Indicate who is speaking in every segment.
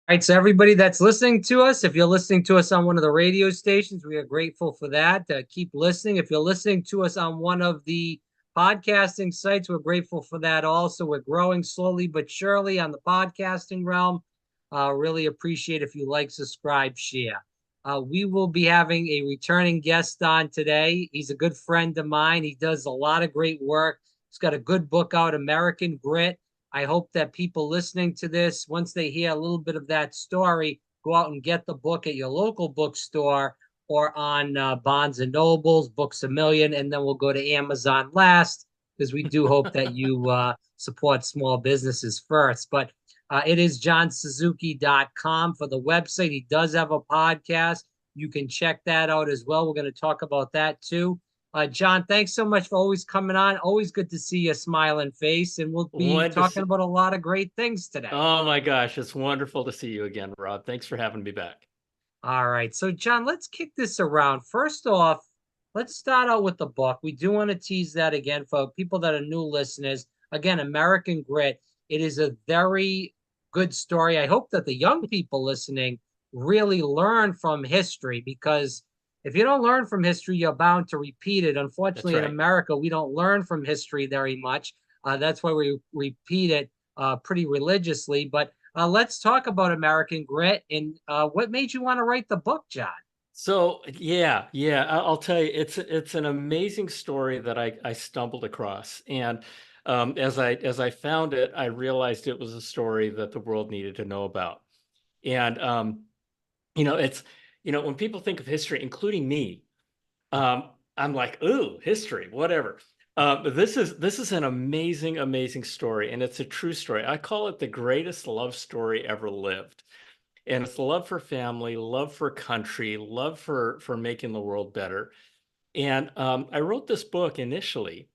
Speaker 1: All right, so everybody that's listening to us, if you're listening to us on one of the radio stations, we are grateful for that. Keep listening. If you're listening to us on one of the podcasting sites, we're grateful for that also. We're growing slowly but surely on the podcasting realm. Really appreciate if you like, subscribe, share. We will be having a returning guest on today. He's a good friend of mine. He does a lot of great work. He's got a good book out, American Grit. I hope that people listening to this, once they hear a little bit of that story, go out and get the book at your local bookstore or on Barnes and Nobles, Books a Million, and then we'll go to Amazon last because we do hope that you support small businesses first. But it is johnsuzuki.com for the website. He does have a podcast. You can check that out as well. We're going to talk about that too. John, thanks so much for always coming on. Always good to see your smiling face, and we'll be
Speaker 2: Wanted to
Speaker 1: talking
Speaker 2: see,
Speaker 1: about a lot of great things today.
Speaker 2: oh my gosh, it's wonderful to see you again, Rob. Thanks for having me back.
Speaker 1: All right, so John, let's kick this around. First off, let's start out with the book. We do want to tease that again for people that are new listeners. Again, American Grit. It is a very good story. I hope that the young people listening really learn from history because if you don't learn from history, you're bound to repeat it.
Speaker 2: That's
Speaker 1: Unfortunately, in
Speaker 2: right.
Speaker 1: America, we don't learn from history very much. That's why we repeat it pretty religiously. But let's talk about American Grit and what made you want to write the book, John?
Speaker 2: So yeah, I'll tell you, it's an amazing story that I stumbled across, and as I found it, I realized it was a story that the world needed to know about. And it's when people think of history, including me, I'm like, ooh, history, whatever. This is an amazing, amazing story, and it's a true story. I call it the greatest love story ever lived. And it's love for family, love for country, love for making the world better. And I wrote this book initially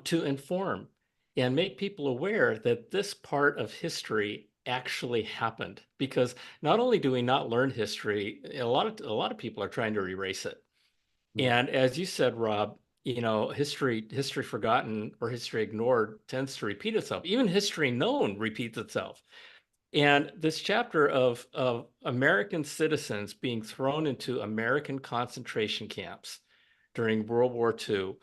Speaker 2: to inform and make people aware that this part of history actually happened. Because not only do we not learn history, a lot of people are trying to erase it.
Speaker 1: Yeah.
Speaker 2: And as you said, Rob, history forgotten or history ignored tends to repeat itself. Even history known repeats itself. And this chapter of American citizens being thrown into American concentration camps during World War II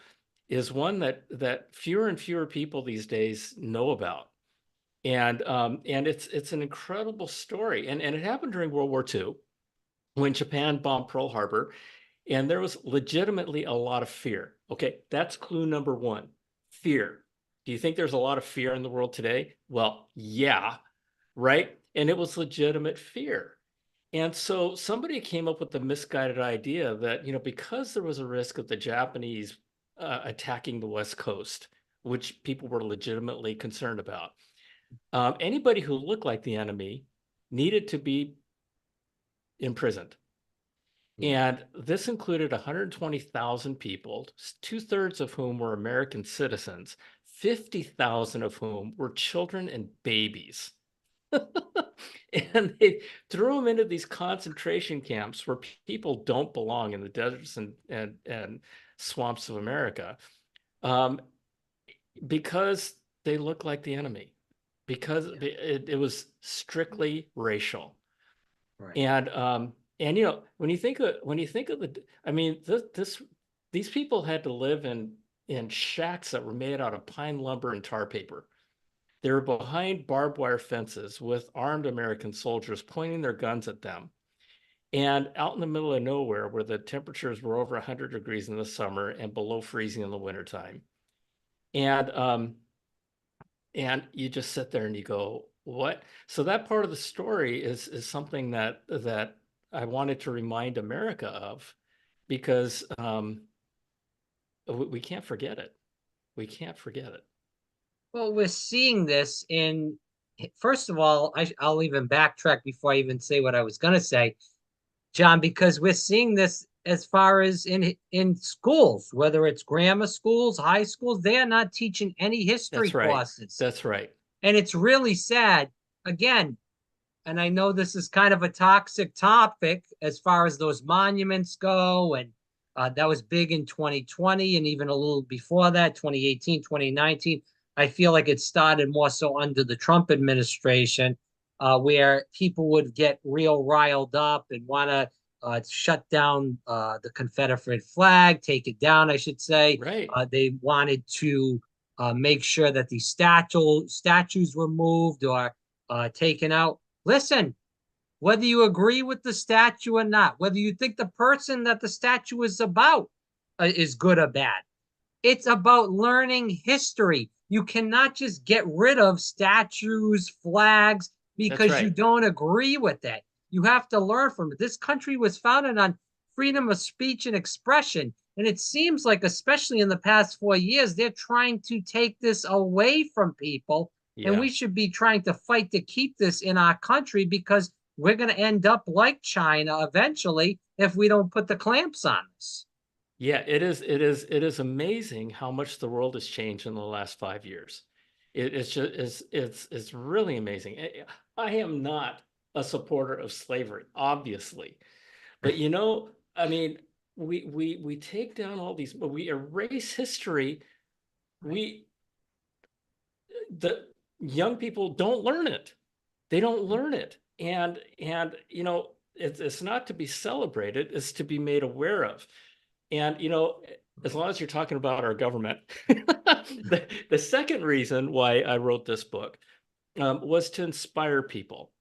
Speaker 2: is one that fewer and fewer people these days know about. And it's an incredible story. And it happened during World War II when Japan bombed Pearl Harbor, and there was legitimately a lot of fear. Okay, that's clue number one, fear. Do you think there's a lot of fear in the world today? Well, yeah, right? And it was legitimate fear. And so somebody came up with the misguided idea that, because there was a risk of the Japanese attacking the West Coast, which people were legitimately concerned about, anybody who looked like the enemy needed to be imprisoned.
Speaker 1: Yeah.
Speaker 2: And this included 120,000 people, two-thirds of whom were American citizens, 50,000 of whom were children and babies. And they threw them into these concentration camps where people don't belong in the deserts and swamps of America, um, because they look like the enemy, because
Speaker 1: Yeah.
Speaker 2: it was strictly racial.
Speaker 1: Right.
Speaker 2: And when you think of I mean, these people had to live in shacks that were made out of pine lumber and tar paper. They were behind barbed wire fences with armed American soldiers pointing their guns at them. And out in the middle of nowhere, where the temperatures were over 100 degrees in the summer and below freezing in the wintertime. And and you just sit there and you go, what? So that part of the story is something that I wanted to remind America of, because we can't forget it. We can't forget it.
Speaker 1: Well, we're seeing this in, first of all, I'll even backtrack before I even say what I was going to say, John, because we're seeing this as far as in schools, whether it's grammar schools, high schools, they are not teaching any history
Speaker 2: That's right.
Speaker 1: courses.
Speaker 2: That's right.
Speaker 1: And it's really sad. Again, and I know this is kind of a toxic topic as far as those monuments go, and that was big in 2020 and even a little before that, 2018, 2019. I feel like it started more so under the Trump administration. where people would get real riled up and want to shut down the Confederate flag, take it down, I should say.
Speaker 2: Right.
Speaker 1: They wanted to make sure that the statues were moved or taken out. Listen, whether you agree with the statue or not, whether you think the person that the statue is about is good or bad, it's about learning history. You cannot just get rid of statues, flags,
Speaker 2: That's
Speaker 1: because you
Speaker 2: right.
Speaker 1: don't agree with that. You have to learn from it. This country was founded on freedom of speech and expression. And it seems like, especially in the past 4 years, they're trying to take this away from people. And
Speaker 2: Yeah.
Speaker 1: we should be trying to fight to keep this in our country, because we're going to end up like China eventually if we don't put the clamps on this.
Speaker 2: Yeah, it is amazing how much the world has changed in the last 5 years. It's just it's really amazing. I am not a supporter of slavery, obviously, but I mean, we take down all these, we erase history.
Speaker 1: Right.
Speaker 2: We the young people don't learn it. They don't learn it, and it's not to be celebrated; it's to be made aware of. And as long as you're talking about our government, the second reason why I wrote this book was to inspire people,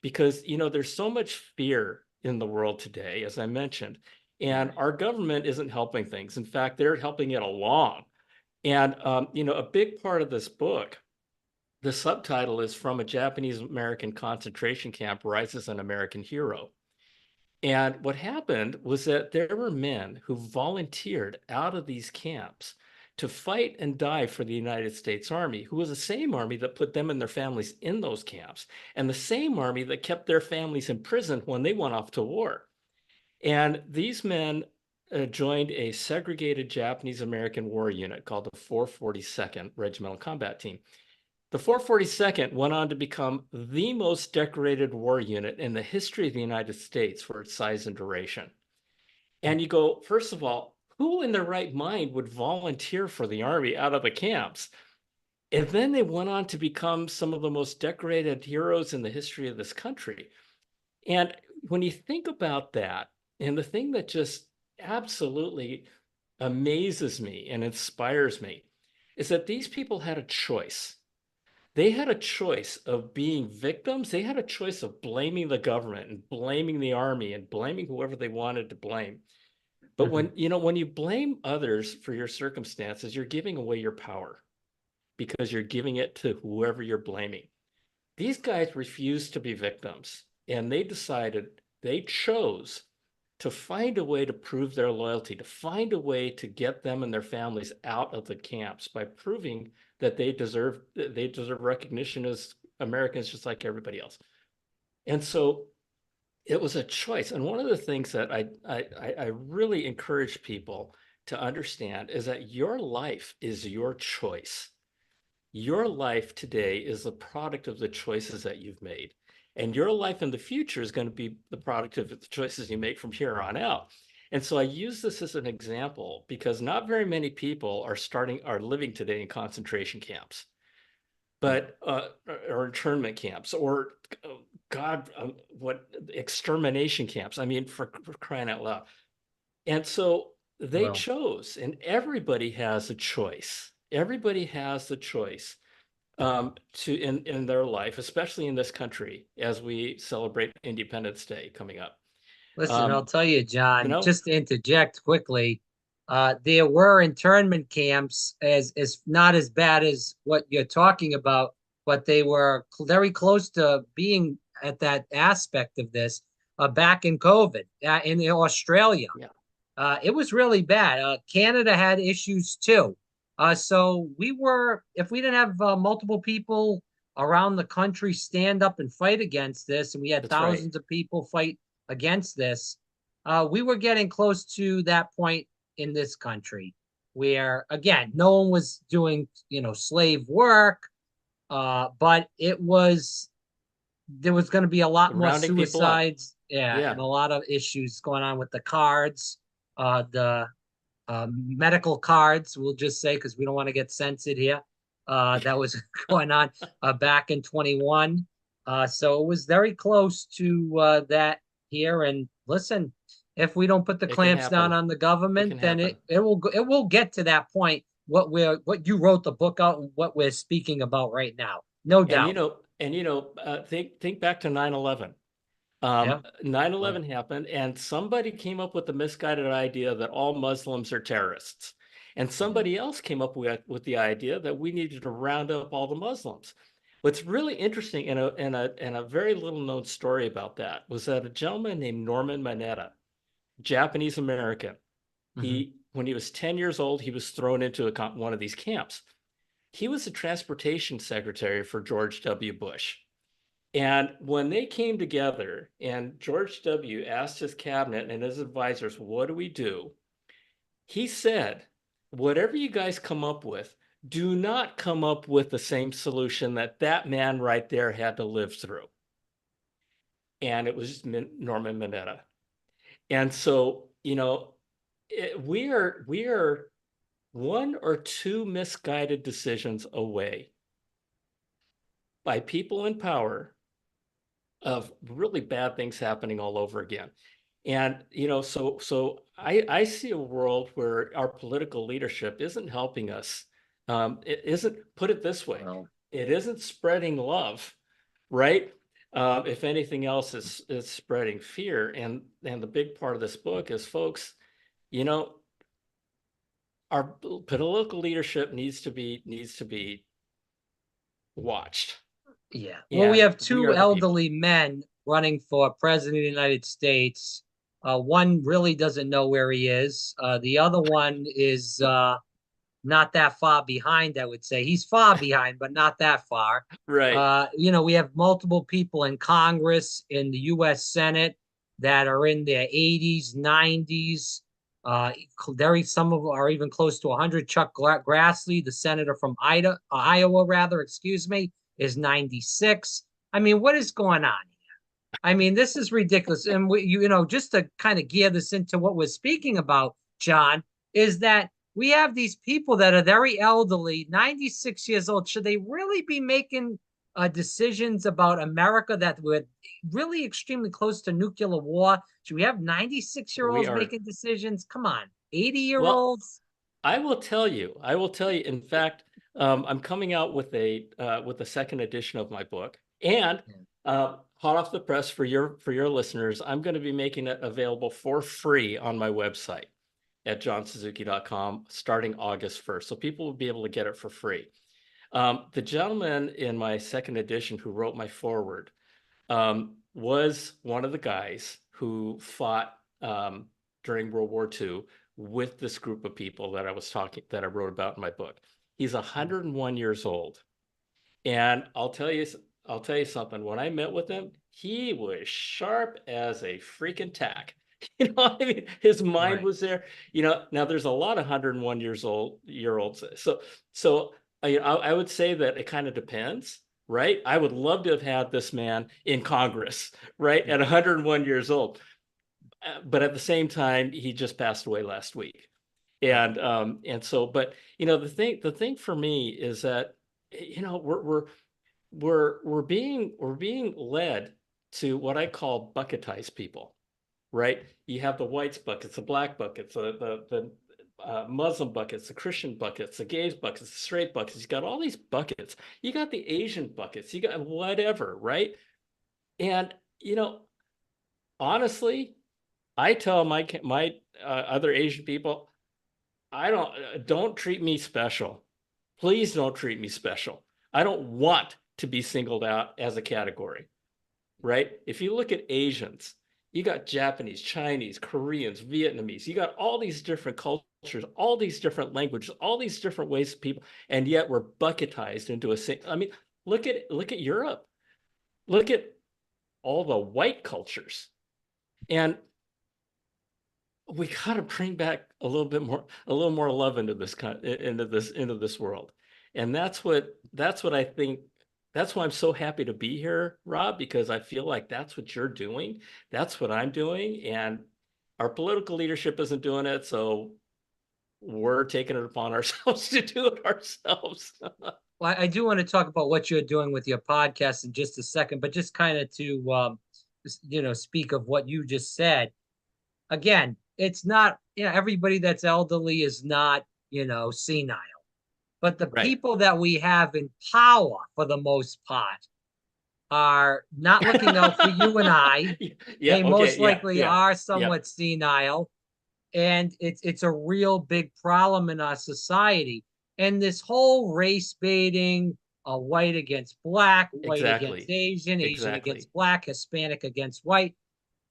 Speaker 2: because there's so much fear in the world today, as I mentioned, and
Speaker 1: Right.
Speaker 2: our government isn't helping things. In fact, they're helping it along. And a big part of this book, the subtitle is "From a Japanese American Concentration Camp Rises an American Hero." And what happened was that there were men who volunteered out of these camps to fight and die for the United States Army, who was the same army that put them and their families in those camps, and the same army that kept their families in prison when they went off to war. And these men joined a segregated Japanese American war unit called the 442nd Regimental Combat Team. The 442nd went on to become the most decorated war unit in the history of the United States for its size and duration. And you go, first of all, who in their right mind would volunteer for the Army out of the camps? And then they went on to become some of the most decorated heroes in the history of this country. And when you think about that, and the thing that just absolutely amazes me and inspires me is that these people had a choice. They had a choice of being victims. They had a choice of blaming the government and blaming the army and blaming whoever they wanted to blame. But
Speaker 1: Mhm.
Speaker 2: when you blame others for your circumstances, you're giving away your power, because you're giving it to whoever you're blaming. These guys refused to be victims, and they chose to find a way to prove their loyalty, to find a way to get them and their families out of the camps by proving that they deserve recognition as Americans just like everybody else. And so it was a choice. And one of the things that I really encourage people to understand is that your life is your choice. Your life today is the product of the choices that you've made. And your life in the future is going to be the product of the choices you make from here on out. And so I use this as an example because not very many people are living today in concentration camps, but or internment camps, or God, what extermination camps. I mean, for crying out loud. And so they
Speaker 1: Well,
Speaker 2: chose, and everybody has a choice. Everybody has the choice to in their life, especially in this country, as we celebrate Independence Day coming up.
Speaker 1: listen, I'll
Speaker 2: Um,
Speaker 1: tell you,
Speaker 2: you
Speaker 1: John,
Speaker 2: know,
Speaker 1: just to interject quickly, there were internment camps as not as bad as what you're talking about, but they were very close to being at that aspect of this back in COVID in Australia.
Speaker 2: yeah,
Speaker 1: It was really bad. Canada had issues too. So we were, if we didn't have multiple people around the country stand up and fight against this, and we had
Speaker 2: that's right.
Speaker 1: thousands of people fight against this, we were getting close to that point in this country where, again, no one was doing, slave work, but there was going to be a lot more
Speaker 2: Rounding people up.
Speaker 1: suicides, yeah, and
Speaker 2: Yeah,
Speaker 1: a lot of issues going on with the cards, the medical cards, we'll just say, because we don't want to get censored here. That was going on back in 21. So it was very close to that here. And listen, if we don't put the
Speaker 2: It can
Speaker 1: clamps down
Speaker 2: happen.
Speaker 1: on the
Speaker 2: It
Speaker 1: government,
Speaker 2: can
Speaker 1: then
Speaker 2: happen.
Speaker 1: it will get to that point. What you wrote the book out and what we're speaking about right now, no
Speaker 2: And
Speaker 1: doubt.
Speaker 2: think back to 9/11.
Speaker 1: Yeah.
Speaker 2: 9/11 happened, and somebody came up with the misguided idea that all Muslims are terrorists. And
Speaker 1: Mhm.
Speaker 2: somebody else came up with the idea that we needed to round up all the Muslims. What's really interesting and a very little known story about that was that a gentleman named Norman Mineta, Japanese American,
Speaker 1: Mhm.
Speaker 2: when he was 10 years old, he was thrown into one of these camps. He was the transportation secretary for George W. Bush. And when they came together and George W. asked his cabinet and his advisors, what do we do? He said, whatever you guys come up with, do not come up with the same solution that that man right there had to live through. And it was Norman Mineta. And so, we are one or two misguided decisions away by people in power of really bad things happening all over again. And I see a world where our political leadership isn't helping us. It isn't, put it this way,
Speaker 1: Well,
Speaker 2: it isn't spreading love, right? If anything else, is spreading fear. And the big part of this book is, folks, you know, our political leadership needs to be watched,
Speaker 1: yeah. Well, we
Speaker 2: and
Speaker 1: have
Speaker 2: we
Speaker 1: two
Speaker 2: are the people.
Speaker 1: elderly men running for president of the United States. One really doesn't know where he is. The other one is not that far behind, I would say. He's far behind, but not that far.
Speaker 2: Right.
Speaker 1: We have multiple people in Congress, in the U.S. Senate that are in their 80s, 90s. Some of them are even close to 100. Chuck Grassley, the senator from Iowa, rather, excuse me, is 96. I mean, what is going on? I mean, this is ridiculous. And just to kind of gear this into what we're speaking about, John, is that we have these people that are very elderly, 96 years old. Should they really be making decisions about America that we're really extremely close to nuclear war? Should we have 96-year-olds
Speaker 2: We
Speaker 1: year
Speaker 2: are.
Speaker 1: making decisions? Come on, 80-year-olds
Speaker 2: Well,
Speaker 1: olds?
Speaker 2: I will tell you, in fact, I'm coming out with a second edition of my book. And hot off the press for your listeners, I'm going to be making it available for free on my website at johnsuzuki.com starting August 1st. So people will be able to get it for free. The gentleman in my second edition who wrote my foreword was one of the guys who fought during World War II with this group of people that I wrote about in my book. He's 101 years old. And I'll tell you something. When I met with him, he was sharp as a freaking tack. You know what I mean? His mind
Speaker 1: Right.
Speaker 2: was there. Now there's a lot of 101 year olds. So I would say that it kind of depends, right? I would love to have had this man in Congress, right, at 101 years old. But at the same time, he just passed away last week.
Speaker 1: Right.
Speaker 2: But the thing for me is that we're being led to what I call bucketize people, right? You have the whites buckets, the black buckets, the Muslim buckets, the Christian buckets, the gays buckets, the straight buckets. You got all these buckets. You got the Asian buckets. You got whatever, right? And honestly, I tell my other Asian people, don't treat me special. Please don't treat me special. I don't want to be singled out as a category, right? If you look at Asians, you got Japanese, Chinese, Koreans, Vietnamese, you got all these different cultures, all these different languages, all these different ways of people, and yet we're bucketized into a single. I mean, look at Europe. Look at all the white cultures. And we got to bring back a little more love into this world. And that's what I think. That's why I'm so happy to be here, Rob, because I feel like that's what you're doing. That's what I'm doing. And our political leadership isn't doing it. So we're taking it upon ourselves to do it ourselves.
Speaker 1: Well, I do want to talk about what you're doing with your podcast in just a second, but just kind of to speak of what you just said. Again, it's not, everybody that's elderly is not, senile, but the
Speaker 2: Right.
Speaker 1: people that we have in power for the most part are not looking out for you and I.
Speaker 2: Yeah.
Speaker 1: They
Speaker 2: Okay.
Speaker 1: most
Speaker 2: Yeah.
Speaker 1: likely
Speaker 2: Yeah.
Speaker 1: are
Speaker 2: Yeah.
Speaker 1: somewhat senile, and it's a real big problem in our society. And this whole race baiting, white against black, white against
Speaker 2: Exactly.
Speaker 1: Asian, Asian
Speaker 2: Exactly.
Speaker 1: against black, Hispanic against white,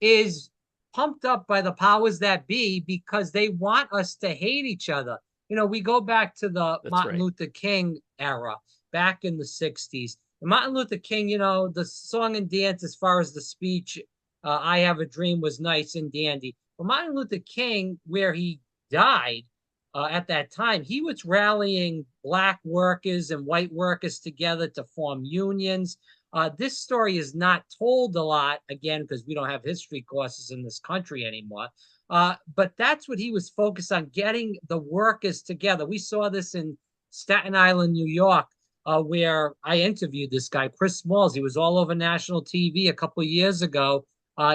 Speaker 1: is pumped up by the powers that be because they want us to hate each other. We go back to the
Speaker 2: That's
Speaker 1: Martin
Speaker 2: right.
Speaker 1: Luther King era back in the 60s. And Martin Luther King, the song and dance, as far as the speech, I Have a Dream, was nice and dandy. But Martin Luther King, where he died at that time, he was rallying black workers and white workers together to form unions. This story is not told a lot, again, because we don't have history courses in this country anymore. But that's what he was focused on, getting the workers together. We saw this in Staten Island, New York, where I interviewed this guy, Chris Smalls. He was all over national TV a couple of years ago.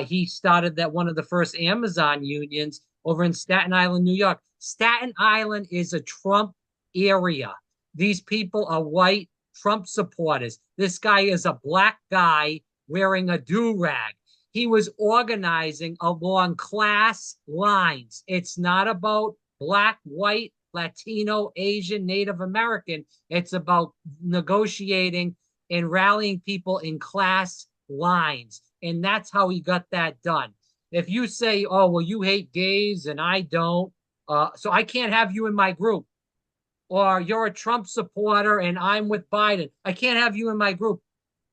Speaker 1: He started that one of the first Amazon unions over in Staten Island, New York. Staten Island is a Trump area. These people are white Trump supporters. This guy is a black guy wearing a do-rag. He was organizing along class lines. It's not about black, white, Latino, Asian, Native American. It's about negotiating and rallying people in class lines. And that's how he got that done. If you say, oh, well, you hate gays and I don't, so I can't have you in my group, or you're a Trump supporter and I'm with Biden, I can't have you in my group.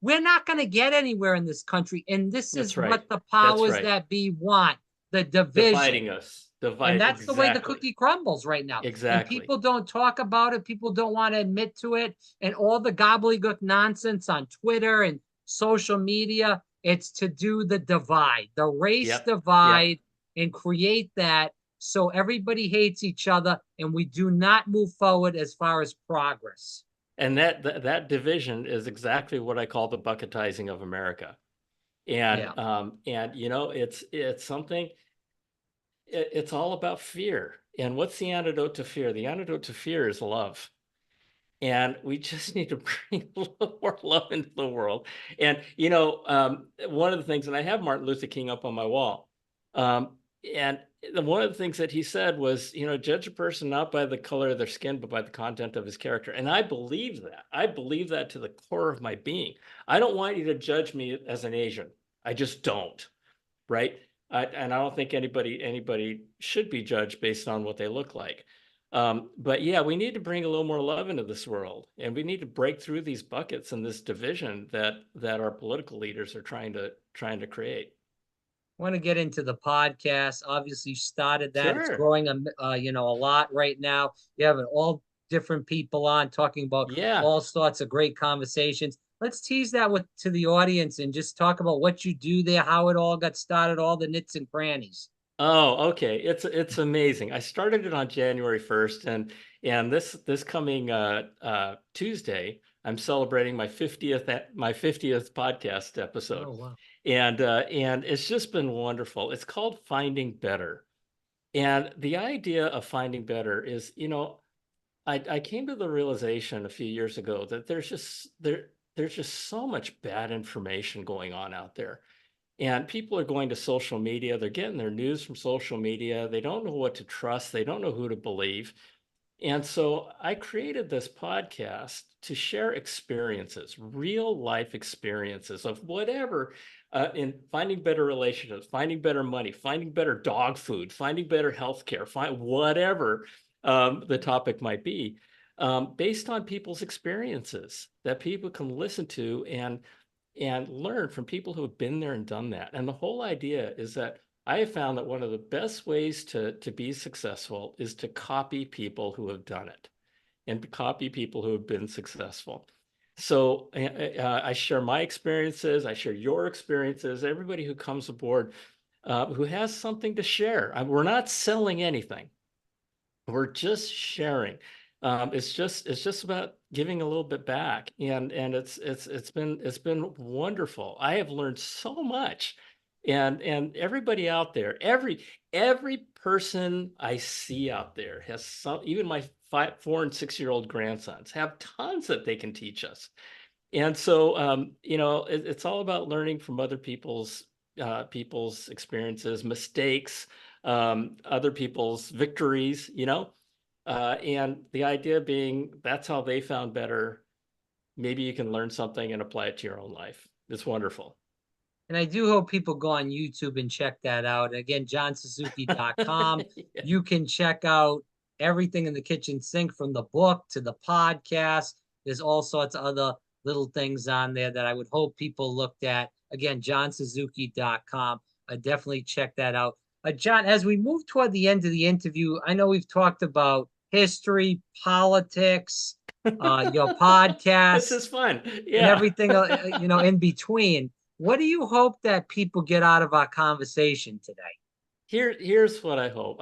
Speaker 1: We're not going to get anywhere in this country. And this
Speaker 2: That's
Speaker 1: is
Speaker 2: right.
Speaker 1: what the
Speaker 2: That's
Speaker 1: powers
Speaker 2: right.
Speaker 1: that be want, the division.
Speaker 2: Dividing us.
Speaker 1: And
Speaker 2: Divide.
Speaker 1: that's the way the
Speaker 2: Exactly.
Speaker 1: cookie crumbles right now. And
Speaker 2: Exactly.
Speaker 1: people don't talk about it. People don't want to admit to it. And all the gobbledygook nonsense on Twitter and social media, it's to do the divide, the race
Speaker 2: Yep. Yep.
Speaker 1: divide, and create that so everybody hates each other and we do not move forward as far as progress.
Speaker 2: And that division is exactly what I call the bucketizing of America. And
Speaker 1: Yeah.
Speaker 2: it's something. It's all about fear. And what's the antidote to fear? The antidote to fear is love. And we just need to bring a little more love into the world. And one of the things, and I have Martin Luther King up on my wall, and one of the things that he said was, judge a person not by the color of their skin, but by the content of his character. And I believe that. I believe that to the core of my being. I don't want you to judge me as an Asian. I just don't. Right? And I don't think anybody should be judged based on what they look like. But yeah, we need to bring a little more love into this world, and we need to break through these buckets and this division that our political leaders are trying to create.
Speaker 1: Want to get into the podcast. Obviously, you started that. It's
Speaker 2: Sure.
Speaker 1: growing a lot right now. You have all different people on talking about
Speaker 2: Yeah.
Speaker 1: all sorts of great conversations. Let's tease that with to the audience and just talk about what you do there, how it all got started, all the nits and crannies.
Speaker 2: Oh, okay. It's amazing. I started it on January 1st, and this coming Tuesday, I'm celebrating my 50th podcast episode.
Speaker 1: Oh wow.
Speaker 2: And it's just been wonderful. It's called Finding Better. And the idea of finding better is, I came to the realization a few years ago that there's just so much bad information going on out there. And people are going to social media, they're getting their news from social media, they don't know what to trust, they don't know who to believe. And so I created this podcast to share experiences, real life experiences of whatever, in finding better relationships, finding better money, finding better dog food, finding better healthcare, find whatever the topic might be, based on people's experiences that people can listen to and learn from people who have been there and done that. And the whole idea is that I have found that one of the best ways to be successful is to copy people who have done it and copy people who have been successful. So I share my experiences, I share your experiences, everybody who comes aboard who has something to share. We're not selling anything. We're just sharing. It's just about giving a little bit back, and it's been wonderful. I have learned so much, and everybody out there, every person I see out there has some. Even my 4 and 6 year old grandsons have tons that they can teach us. And so, it's all about learning from other people's experiences, mistakes, other people's victories, and the idea being that's how they found better. Maybe you can learn something and apply it to your own life. It's wonderful.
Speaker 1: And I do hope people go on YouTube and check that out. Again, johnsuzuki.com.
Speaker 2: Yeah.
Speaker 1: You can check out everything in the kitchen sink, from the book to the podcast. There's all sorts of other little things on there that I would hope people looked at. Again, johnsuzuki.com. Definitely check that out. John, as we move toward the end of the interview, I know we've talked about history, politics, your
Speaker 2: This
Speaker 1: podcast,
Speaker 2: is fun.
Speaker 1: and
Speaker 2: Yeah.
Speaker 1: everything, in between. What do you hope that people get out of our conversation today?
Speaker 2: Here's what I hope.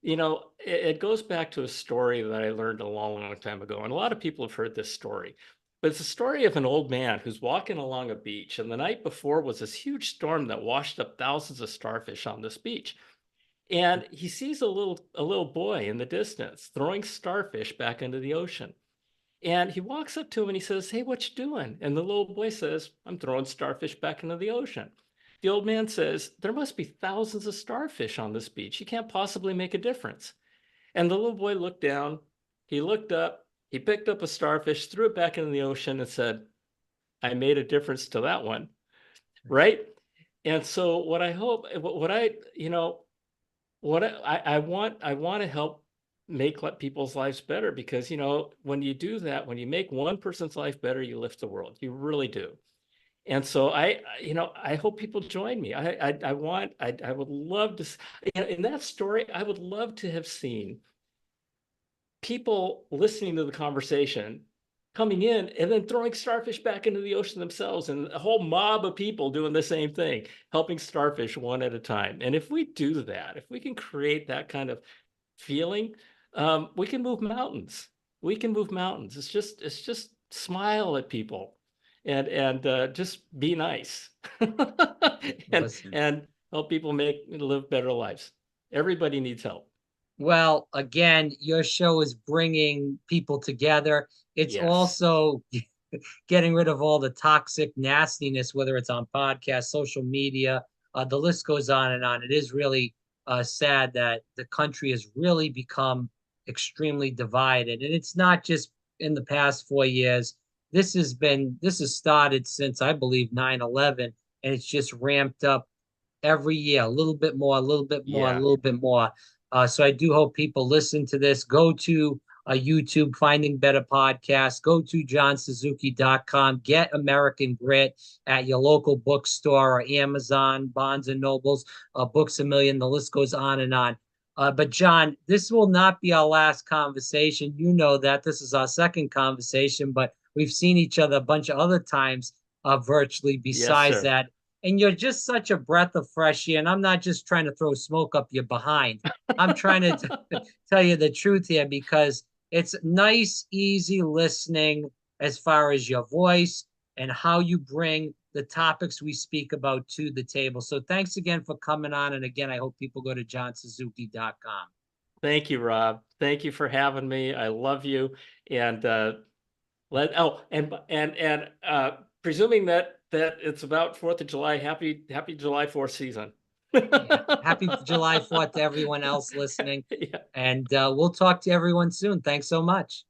Speaker 2: It goes back to a story that I learned a long, long time ago, and a lot of people have heard this story. But it's a story of an old man who's walking along a beach, and the night before was this huge storm that washed up thousands of starfish on this beach. And he sees a little boy in the distance throwing starfish back into the ocean. And he walks up to him and he says, "Hey, what you doing?" And the little boy says, "I'm throwing starfish back into the ocean." The old man says, "There must be thousands of starfish on this beach. You can't possibly make a difference." And the little boy looked down, he looked up, he picked up a starfish, threw it back into the ocean, and said, "I made a difference to that one." Right? And so what I hope, what I, what I want to help make people's lives better, because when you do that, when you make one person's life better, you lift the world. You really do. And so I hope people join me. I would love to, in that story, I would love to have seen people listening to the conversation coming in and then throwing starfish back into the ocean themselves, and a whole mob of people doing the same thing, helping starfish one at a time. And if we do that, if we can create that kind of feeling, we can move mountains. We can move mountains. It's just smile at people, and just be nice,
Speaker 1: Listen.
Speaker 2: and help people live better lives. Everybody needs help.
Speaker 1: Well, again, your show is bringing people together. It's
Speaker 2: Yes.
Speaker 1: also getting rid of all the toxic nastiness, whether it's on podcasts, social media, the list goes on and on. It is really sad that the country has really become extremely divided. And it's not just in the past 4 years. This has started since, I believe, 9/11, and it's just ramped up every year, a little bit more, a little bit more, a
Speaker 2: Yeah.
Speaker 1: little bit more. So I do hope people listen to this. Go to YouTube, Finding Better Podcast. Go to johnsuzuki.com. Get American Grit at your local bookstore or Amazon, Barnes and Nobles, Books a Million. The list goes on and on. But John, this will not be our last conversation. You know that this is our second conversation, but we've seen each other a bunch of other times virtually
Speaker 2: Yes,
Speaker 1: besides
Speaker 2: sir.
Speaker 1: that. And you're just such a breath of fresh air. And I'm not just trying to throw smoke up your behind. I'm trying to tell you the truth here, because it's nice, easy listening as far as your voice and how you bring the topics we speak about to the table. So thanks again for coming on. And again, I hope people go to johnsuzuki.com.
Speaker 2: Thank you, Rob. Thank you for having me. I love you. And presuming that it's about 4th of July, happy July 4th season.
Speaker 1: Yeah. Happy July 4th to everyone else listening.
Speaker 2: Yeah.
Speaker 1: And we'll talk to everyone soon. Thanks so much.